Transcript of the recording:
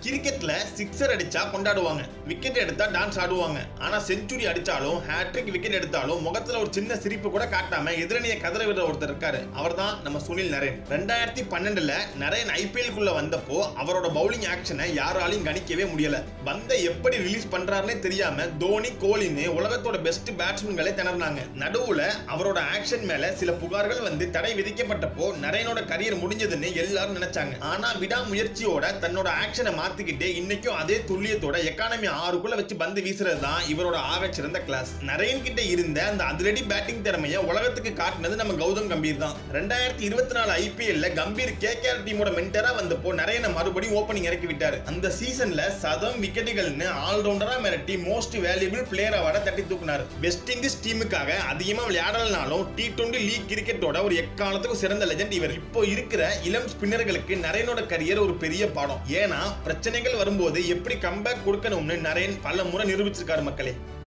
கிரிக்கெட்ல சிக்ஸர் அடிச்சா கொண்டாடுவாங்க, விக்கெட் எடுத்தா டான்ஸ் ஆடுவாங்க. ஆனா செஞ்சுரி அடிச்சாலும் ஹேட்ரிக் விக்கெட் எடுத்தாலும் முகத்துல ஒரு சின்ன சிரிப்பு கூட காட்டாம எதிரணியை கதற விடுற ஒருத்தர் இருக்காரு. அவர்தான் நம்ம சுனில் நரேன். 2012ல நரேன் ஐபிஎல் குள்ள வந்தப்போ அவரோட பவுலிங் ஆக்ஷனை யாராலையும் கணிக்கவே முடியல. பந்தை எப்படி ரிலீஸ் பண்றாருன்னே தெரியாம தோனி, கோலின்னு உலகத்தோட பெஸ்ட் பேட்ஸ்மேன்களே திணறினாங்க. நடுவுல அவரோட ஆக்ஷன் மேல சில புகார்கள் வந்து தடை விதிக்கப்பட்டப்போ நரேனோட கரியர் முடிஞ்சதுன்னு எல்லாரும் நினைச்சாங்க. ஆனா விடாமுயற்சியோட தன்னோட ஆக்ஷனை மாத்திக்கிட்டே இன்னைக்கும் அதே துல்லியத்தோட எக்கானமி 6க்குள்ள வச்சு பந்து வீசுறது தான் இவரோட ஆகச்சிறந்த கிளாஸ். நரேன் கிட்ட இருந்த அந்த அதிரடி பேட்டிங் திறமையை உலகத்துக்கு காட்டினது நம்ம கௌதம் கம்பீர் தான். 2024 ஐபிஎல்ல கம்பீர் கேகேஆர் டீமோட மென்டரா வந்தப்போ நரேனை மறுபடியும் ஓபனிங் இறக்கி விட்டாரு. அந்த சீசன்ல சதம் விக்கெட்டுகள்னு ஆல்ரவுண்டரா மிரட்டி மோஸ்ட் வேல்யூபிள் பிளேயர் அவார்டை தட்டி தூக்குனாரு. வெஸ்ட் இண்டீஸ் டீமுக்காக அதிகமா விளையாடலனாலும் T20 லீக் கிரிக்கெட்டோட ஒரு எக்காலத்துக்கும் சிறந்த லெஜெண்ட் இவர். இப்போ இருக்கிற இளம் ஸ்பின்னர்களுக்கு நரேனோட கரியர் ஒரு பெரிய பாடம். ஏன்னா பிரச்சனைகள் வரும்போது எப்படி கம்பேக் கொடுக்கணும்னு நரேன் பல முறை நிரூபிச்சிருக்காரு மக்களே.